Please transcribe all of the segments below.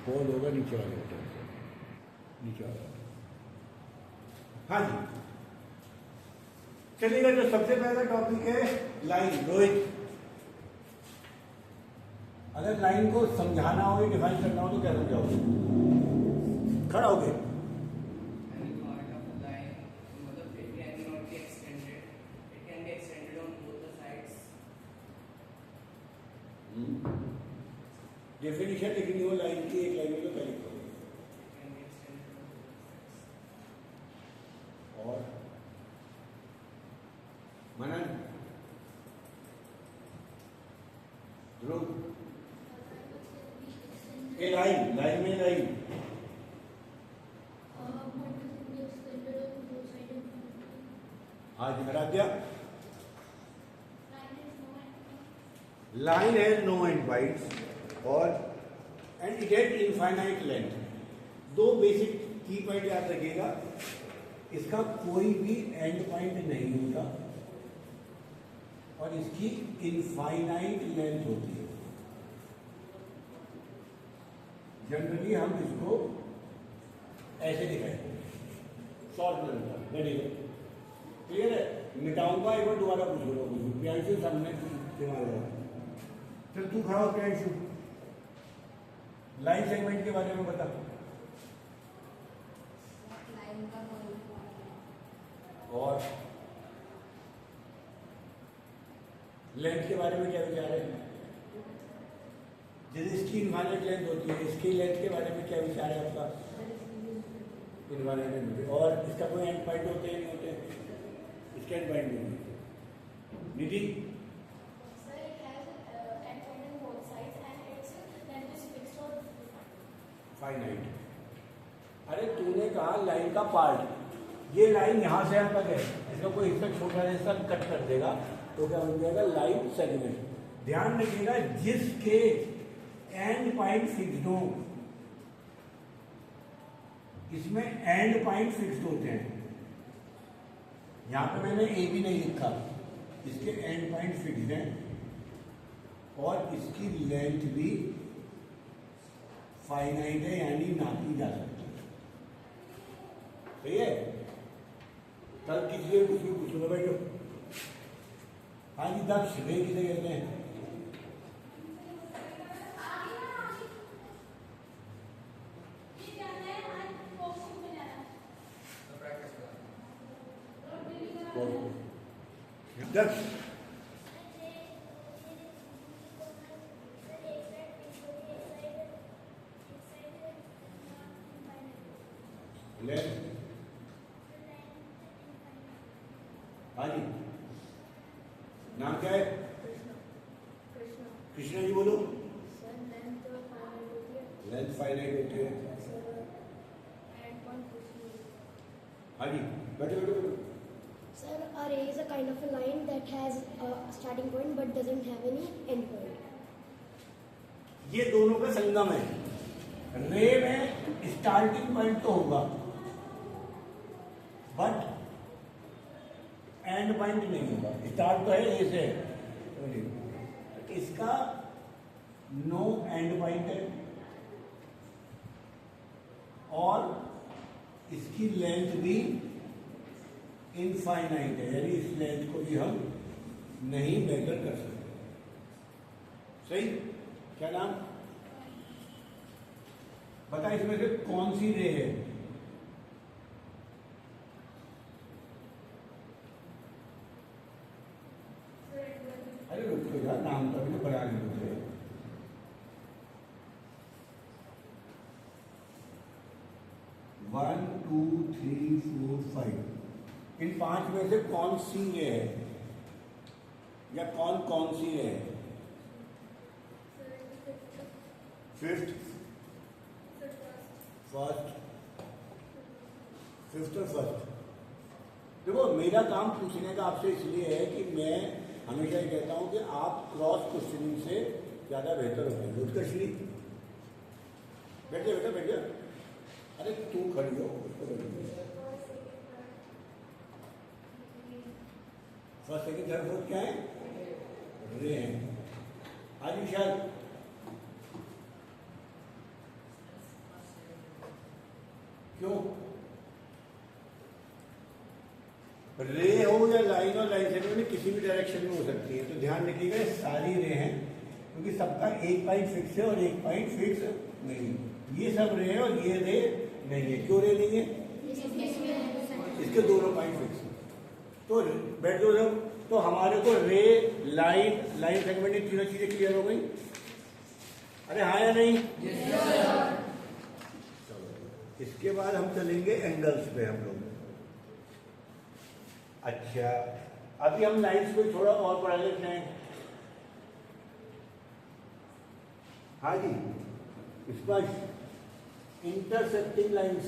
Ball होगा नीचे वाले बटन से, नीचे वाला। हाँ जी, चलिएगा। जो सबसे पहला टॉपिक है लाइन। रोहित, अगर लाइन को समझाना हो, डिफाइन करना हो तो क्या समझाओगे? खड़ा हो गए। डेफिनेशन लिखनी हो लाइन की, एक लाइन में तो क्या लिखोगे? और Manan, Dhruv, a line, line में लाइन। हाँ जी, Aaradhya. Line has no end points और and it has infinite length. दो बेसिक की पॉइंट याद रखिएगा, इसका कोई भी एंड पॉइंट नहीं होता और इसकी इनफाइनाइट लेंथ होती है। जनरली हम इसको ऐसे दिखाएंगे, शॉर्ट में होता है। क्लियर है? मिटाऊंगा, एक बार दोबारा पूछ लो। प्रियांशु सामने दिमाग, चल तू खड़ा हो प्रियांशु, लाइन सेगमेंट के बारे में बता। और लेंथ के बारे में क्या विचार है? जैसे इसकी इनफाइनाइट लेंथ होती है, इसकी लेंथ के बारे में क्या विचार है आपका? इनफाइनाइट लेंथ होती है। और इसका कोई एंड पॉइंट होते हैं, नहीं होते? इसका एंड पॉइंट नहीं होते। निधि, फाइनाइट। अरे तूने कहा लाइन का पार्ट, ये लाइन यहां से यहां तक है, इसका कोई हिस्सा छोटा हिस्सा कट कर देगा तो क्या बन जाएगा? Line segment. ध्यान रखिएगा, जिसके एंड पॉइंट फिक्स्ड हो, इसमें एंड पॉइंट फिक्स्ड होते हैं। यहां पे मैंने ए भी नहीं लिखा, इसके एंड पॉइंट फिक्स्ड हैं और इसकी लेंथ भी फाइनाइट है, यानी नापी जा सकती है। सही है? कल किसी कुछ भी पूछ लो भाई। हाँ जी, दक्ष वे किसे कहते हैं? दक्ष, हाँ जी, नाम क्या है? कृष्णा जी बोलो। लेंथ फाइनाइट होती है। हाँ जी, बैठो बैठो बैठो। Sir, a ray is a kind of a line that has a starting point but doesn't have any end point. ये दोनों का संगम है। रे में स्टार्टिंग पॉइंट तो होगा बट एंड पॉइंट नहीं होगा। स्टार्ट तो है ए से, इसका नो एंड पॉइंट है और इसकी लेंथ भी इनफाइनाइट है, यानी इस लेंथ को भी हम नहीं मेजर कर सकते। सही? क्या नाम बता, इसमें से कौन सी रे है? अरे रुको यार, नाम का भी तो बना नहीं मुझे। One two three four five, इन पांच में से कौन सी रे है या कौन कौन सी रे है? फिफ्थ, फर्स्ट, फिफ्थ और फर्स्ट। देखो, मेरा काम पूछने का आपसे इसलिए है कि मैं हमेशा ये कहता हूं कि आप क्रॉस क्वेश्चनिंग से ज्यादा बेहतर होते हैं। उत्कर्षणी, बैठ जा बेटा, बैठ जा। अरे तू खड़ी हो, उसको बैठ। फर्स्ट सेकंड थर्ड फोर्थ क्या है? रे हैं। आज विशाल क्यों? रे हो या लाइन और लाइन सेगमेंट किसी भी डायरेक्शन में हो सकती है, तो ध्यान रखिएगा ये सारी रे हैं, क्योंकि सबका एक पॉइंट फिक्स है और एक पॉइंट फिक्स नहीं। ये सब रे है और ये रे नहीं है। क्यों रे नहीं है? इसके दोनों पॉइंट फिक्स है। तो बैठ दो जब, तो हमारे को रे, लाइन, लाइन सेगमेंट, ये तीनों चीजें क्लियर हो गई। अरे हाँ या नहीं? चलो इसके बाद हम चलेंगे एंगल्स पे हम लोग। अच्छा, अभी हम लाइन्स को थोड़ा और पढ़ा लेते हैं। हाँ जी, स्पष्ट। इंटरसेक्टिंग लाइन्स,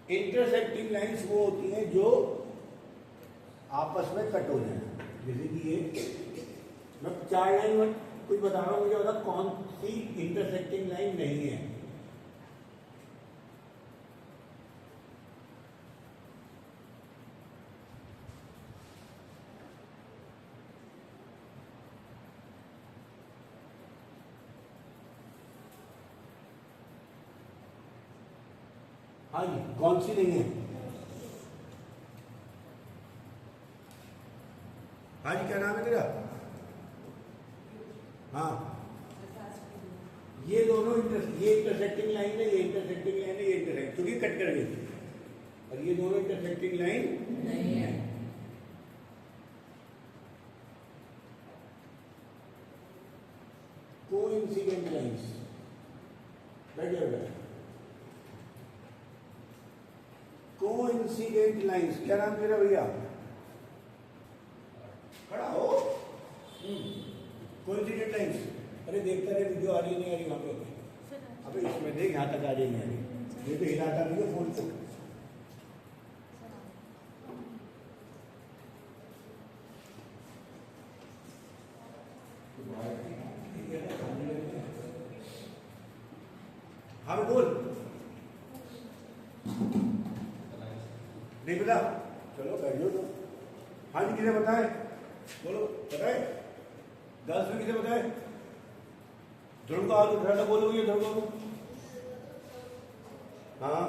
इंटरसेक्टिंग लाइन्स वो होती हैं जो आपस में कट हो जाए। जैसे कि ये मैं 4 लाइन में कुछ बता रहा हूँ, मुझे बता कौन सी इंटरसेक्टिंग लाइन नहीं है। हाँ जी, कौन सी नहीं है? हाँ जी, क्या नाम है तेरा? हाँ, ये दोनों ये इंटरसेक्टिंग लाइन है, ये इंटरसेक्टिंग लाइन है, ये इंटरसेक्ट, क्योंकि कट कर गई, और ये दोनों इंटरसेक्टिंग लाइन नहीं है। कोइंसिडेंट लाइंस, बैठ जाओ। कोइंसिडेंट लाइंस, क्या नाम मेरा भैया? खड़ा हो। कोइंसिडेंट लाइंस, अरे देखता रहे वीडियो आ रही नहीं आ रही वहां पे। अबे इसमें देख, यहाँ तक आ रही नहीं आ रही, ये तो हिलाता नहीं है फोन को। हाँ बोल, नहीं पता? चलो बैठो तो। हाँ जी, किसे बताए? बोलो, बताए? गर्ल्स में किसे बताए? ध्रुव का हाथ उठा था, बोलो ये ध्रुव को। हाँ,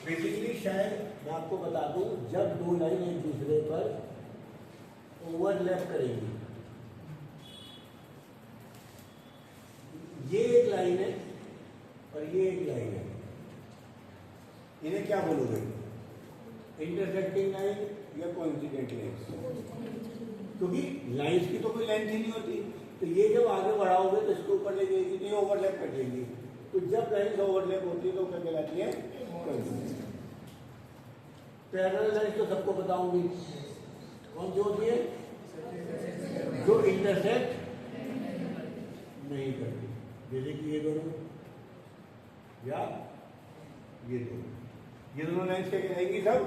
बेसिकली शायद मैं आपको बता दूं, जब दो लाइन एक दूसरे पर ओवरलैप करेंगी, ये एक लाइन है और ये एक लाइन है, इन्हें क्या बोलोगे? इंटरसेक्टिंग लाइन या कोइंसिडेंट लाइन? क्योंकि लाइन्स की तो कोई लेंथ ही नहीं होती, तो ये जब आगे बढ़ाओगे तो इसके ऊपर ले जाएगी, तो ये ओवरलैप कर देगी। तो जब लाइन्स ओवरलैप होती है तो क्या कहलाती है? पैरेलल लाइन तो सबको बताऊंगी, कौन सी होती है? जो इंटरसेक्ट नहीं करती, जैसे कि ये दोनों या ये दोनों लाइन्स क्या कहलाएंगी सब?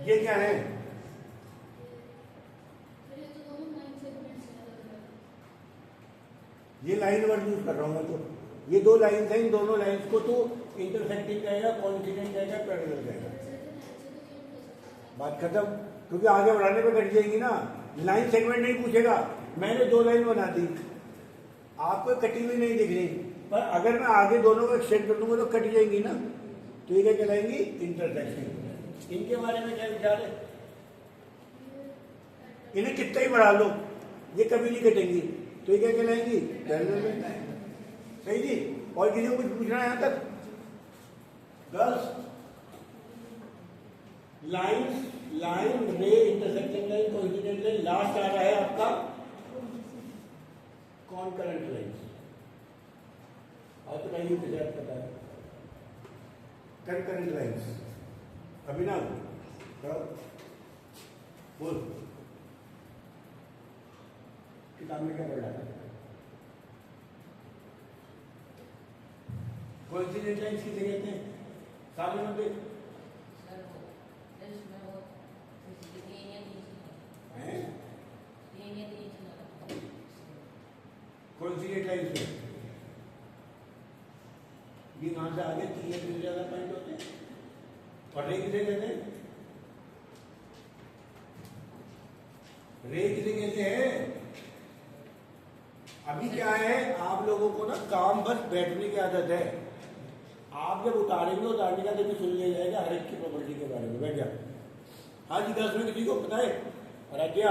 ये क्या है? ये लाइन वर्ड यूज कर रहा हूं मैं, तो ये दो लाइन्स हैं, इन दोनों लाइन्स को तो इंटरसेक्टिंग कहेगा, कोइंसिडेंट कहेगा, पैरेलल कहेगा। बात खत्म, क्योंकि आगे बढ़ाने पे कट जाएगी ना। लाइन सेगमेंट नहीं पूछेगा, मैंने दो लाइन बना दी, आपको कटी हुई नहीं दिख रही, पर अगर मैं आगे दोनों को एक्सटेंड कर दूंगा तो कट जाएंगी ना, तो ये क्या कहलाएंगी? इंटरसेक्टिंग। इनके बारे में क्या विचार है? इन्हें कितना ही बढ़ा लो, ये कभी नहीं कटेंगी, तो ये क्या कहलाएंगी? पैरेलल। सही जी। और किसी को कुछ पूछना है यहां तक? Girls, line ray, intersecting line, coincident line, last आ रहा है आपका कॉनकरेंट लाइन। और बताइए किसे आप पता है? Concurrent lines. अभिनव बोल। किताब में क्या पढ़ रहा था? कोइंसिडेंट लाइंस किसे कहते हैं? सामने मत देख। हैं? कोइंसिडेंट लाइंस में ये वहां से आगे 3 या 3 से ज्यादा पॉइंट होते हैं। और रे किसे कहते हैं? रे किसे कहते हैं? अभी क्या है, आप लोगों को ना काम बस बैठने की आदत है। आप जब उतारेंगे, उतारने का देखिए सुन लिया जाएगा हर एक की प्रॉपर्टी के बारे में। बैठ जा। हाँ जी, 10 में किसी को पता है? राजिया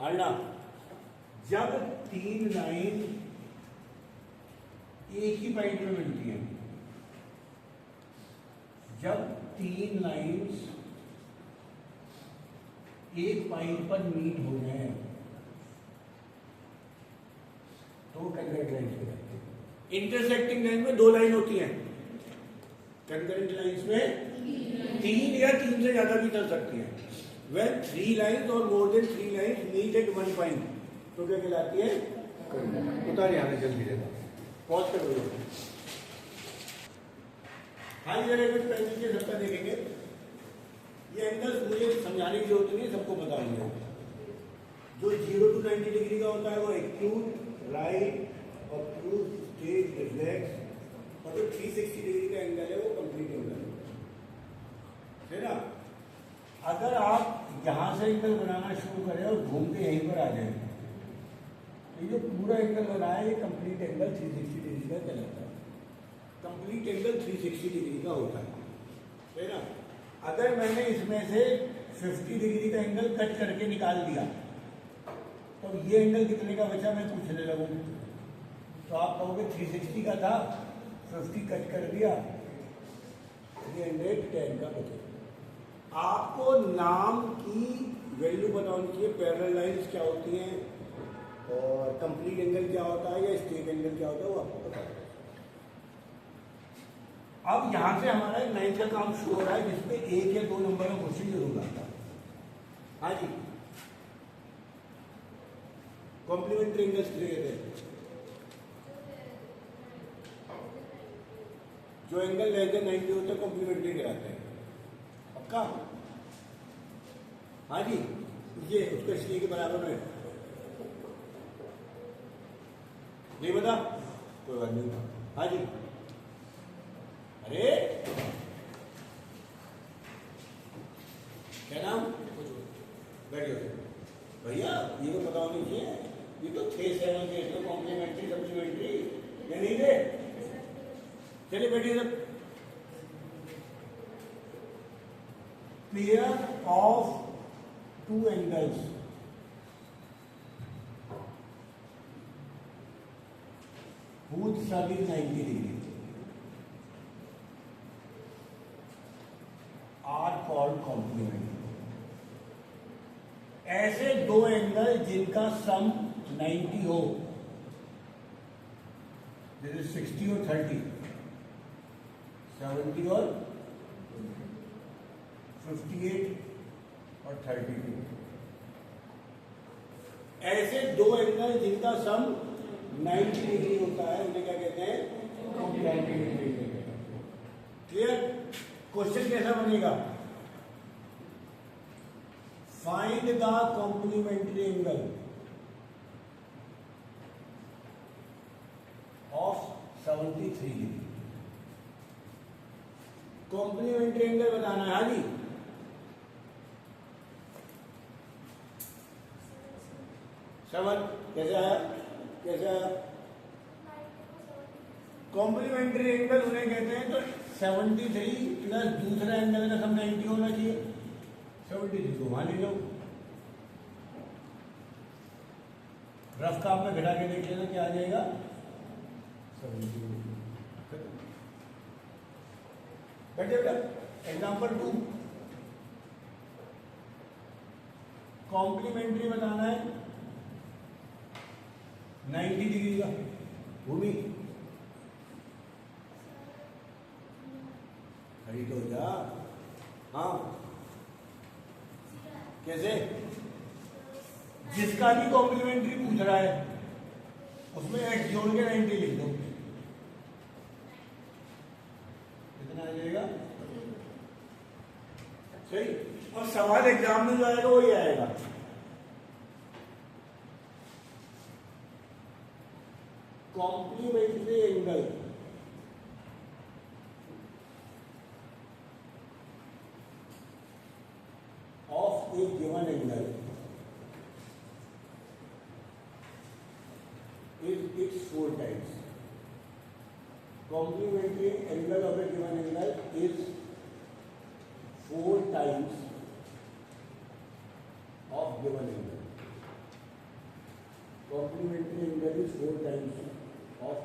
आलना, जब 3 लाइन एक ही पॉइंट में मिलती है, जब 3 लाइंस एक पॉइंट पर मीट हो जाए तो कंकरेंट लाइंस कहलाती है। इंटरसेक्टिंग लाइन में 2 लाइन होती हैं, कंकरेंट लाइंस में 3 या 3 से ज्यादा भी चल सकती हैं। When 3 lines or more than 3 lines meet at one point, तो क्या कहलाती है? उतार यहाँ से जल्दी से, पॉज कर दो। हाँ, इधर एक पेंसिल के सबका देखेंगे। ये एंगल्स मुझे समझाने की जरूरत नहीं, सबको पता होंगे। जो 0 to 90 डिग्री का होता है वो acute, right, obtuse, straight, reflex, और जो 360 डिग्री का एंगल है वो कंप्लीट एंगल है ना। अगर आप यहां से एंगल बनाना शुरू करें और घूम के यहीं पर आ जाए, तो ये पूरा एंगल बनाया, ये कंप्लीट एंगल 360 डिग्री का कहलाता है। कंप्लीट एंगल 360 डिग्री का होता है ना। अगर मैंने इसमें से 50 डिग्री का एंगल कट करके निकाल दिया, तो ये एंगल कितने का बचा मैं पूछने लगूं, तो आप कहोगे 360 का था, 50 कट कर दिया, 310 का बचा। आपको नाम की वैल्यू पता होनी चाहिए। पैरेलल लाइंस क्या होती हैं और कंप्लीट एंगल क्या होता है या स्ट्रेट एंगल क्या होता है, वो आपको पता है। अब यहां से हमारा 9 का काम शुरू हो रहा है, जिसमें 1 या 2 नंबर का क्वेश्चन जरूर आता है। हाँ जी, कॉम्प्लीमेंट्री एंगल्स कहते हैं। जो एंगल लेस देन 90 होता है कॉम्प्लीमेंट्री कहलाते हैं। पक्का? हाँ जी, ये उसको इसलिए के बराबर में नहीं बता, कोई बात नहीं। हाँ जी, अरे क्या नाम? बैठिए भैया, ये तो पता होनी चाहिए। ये तो 6, 7 के तो कॉम्प्लीमेंट्री सप्लीमेंट्री ये नहीं थे। चलिए बैठिए सब। Pair of 2 angles whose sum is 90 degree are called complementary। ऐसे 2 एंगल जिनका सम 90 हो, जैसे 60 और 30, 70 और 58 और 32, ऐसे 2 एंगल जिनका सम 90 डिग्री होता है उन्हें क्या कहते हैं? कॉम्प्लीमेंट्री। क्लियर? क्वेश्चन कैसा बनेगा? Find the complementary angle of 73 degree. Complementary angle बताना है। हाँ जी, समझ कैसे आया? कैसे आया? कॉम्प्लीमेंट्री एंगल उन्हें कहते हैं तो 73 प्लस दूसरा एंगल का सम 90 होना चाहिए। 73 को वहां ले जाओ, रफ काम में घटा के देख लेना क्या आ जाएगा। 70। बैठे बेटा, एग्जाम्पल 2, कॉम्प्लीमेंट्री बताना है 90 डिग्री का। भूमि खड़ी तो हो जा। हाँ, कैसे? जिसका भी कॉम्प्लीमेंट्री पूछ रहा है उसमें x जोड़ के 90 लिख दो, कितना आ जाएगा? सही। और सवाल एग्जाम में जो आएगा वही आएगा। Complementary angle of a given angle is it's 4 times. Complementary angle of a given angle is 4 times of given angle. Complementary angle is 4 times of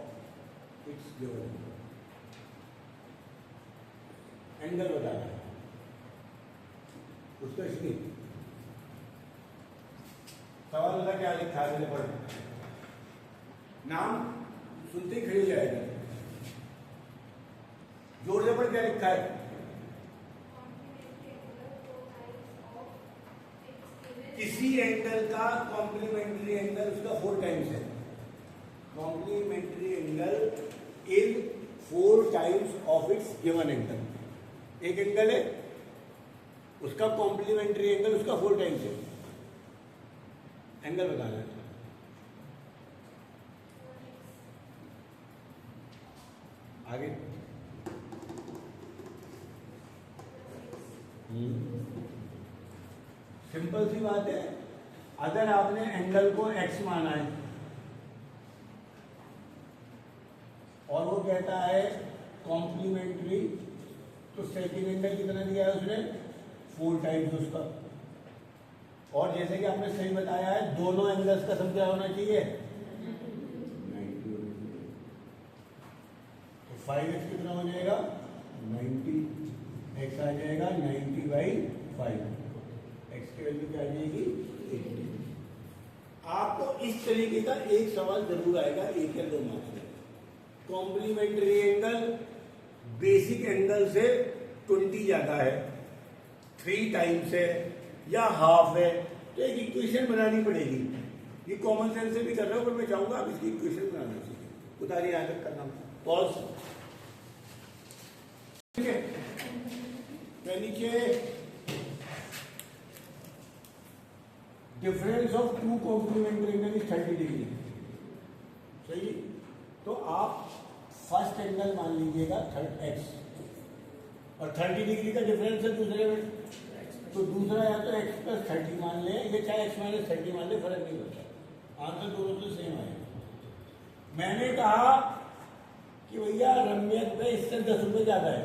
its given angle. Angle बताना है उसका, इसलिए सवाल होता क्या लिखा है, पढ़ नाम सुनते ही खड़ी जाएगा, जोर से पढ़ क्या लिखा है। किसी एंगल का कॉम्प्लीमेंट्री एंगल उसका 4 टाइम्स है। Complementary angle in 4 times of its given angle. एक एंगल है, उसका कॉम्प्लीमेंट्री एंगल उसका 4 टाइम्स है। एंगल बताना है। आगे सिंपल सी बात है। अगर आपने एंगल को x माना है और वो कहता है कॉम्प्लीमेंट्री, तो सेकंड एंगल कितना दिया है उसने? 4 टाइम्स उसका। और जैसे कि आपने सही बताया है, दोनों एंगल्स का सम क्या होना चाहिए? 90 होना चाहिए। तो 5x कितना हो जाएगा? 90। x आ जाएगा 90/5। x की वैल्यू क्या आ जाएगी? 80। आपको इस तरीके का एक सवाल जरूर आएगा, 1 या 2 मार्क्स में। कॉम्प्लीमेंट्री एंगल बेसिक एंगल से 20 ज्यादा है, 3 टाइम्स है या हाफ है, तो एक इक्वेशन बनानी पड़ेगी। ये कॉमन सेंस से भी कर रहा हूं, पर मैं चाहूंगा आप इसकी इक्वेशन बनाना सीखें। उतारिए आगे करना, पॉज। ठीक है, नीचे difference of 2 complementary angle is 30 degree. सही। तो आप फर्स्ट एंगल मान लीजिएगा x, और 30 डिग्री का डिफरेंस है दूसरे में, तो दूसरा या तो x + 30 मान ले, या चाहे x - 30 मान ले, फर्क नहीं पड़ता, आंसर दोनों से सेम आएगा। मैंने कहा कि भैया रम्यक में इससे 10 रुपये ज्यादा है,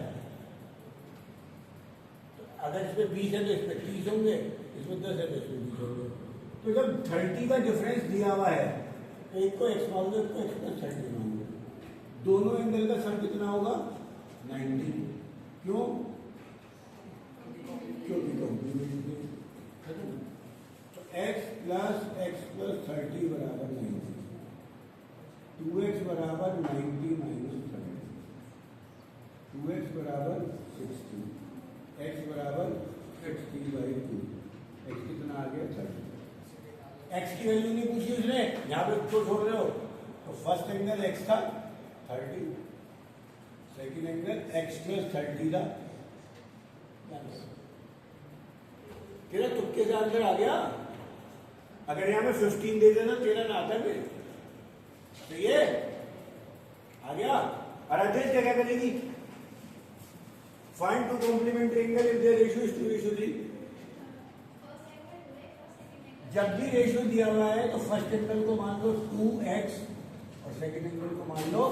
तो अगर इसमें 20 है तो इसमें 30 होंगे, इसमें 10 है तो इसमें 20 होंगे। तो जब 30 का डिफरेंस दिया हुआ है, एक को x मान लो, एक को x + 30 मान लो, दोनों एंगल का सम कितना होगा? 90। क्यों? क्योंकि कॉम्प्लीमेंट्री। तो x + x + 30 बराबर 90, 2x बराबर 90 - 30, 2x बराबर 60, x बराबर 60/2। x कितना आ गया? 30। x की वैल्यू नहीं पूछी उसने, यहाँ पे तो छोड़ रहे हो, तो फर्स्ट एंगल x था 30, सेकेंड एंगल x + 30 था। तेरा तुक्के से आंसर आ गया। अगर यहाँ में 15 दे देना, तेरा ना आता फिर। तो ये आ गया। और अध्यक्ष क्या करेगी? Find 2 complementary angle if their ratio is 2:3। जब भी रेशियो दिया हुआ है तो फर्स्ट एंगल को मान लो 2x और सेकंड एंगल को मान लो,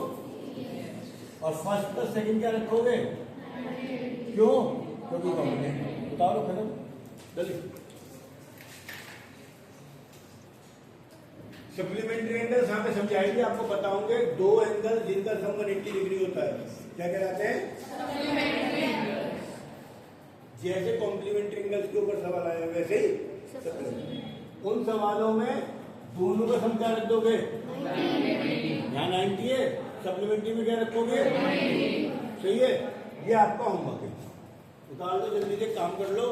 और फर्स्ट प्लस सेकंड क्या रखोगे? क्यों? क्योंकि कॉम्प्लीमेंट्री। बताओ खत्म, जल्दी। सप्लीमेंट्री एंगल यहाँ पे समझाएंगे, आपको बताओगे 2 एंगल जिनका सम 180 डिग्री होता है, क्या कहलाते हैं? जैसे कॉम्प्लीमेंट्री एंगल्स के ऊपर सवाल आया वैसे ही उन सवालों में दोनों का सम क्या रख दोगे? यहाँ 90 है, सप्लीमेंट्री में क्या रखोगे? सही है। ये आपका होमवर्क है, उतार दो जल्दी से, काम कर लो।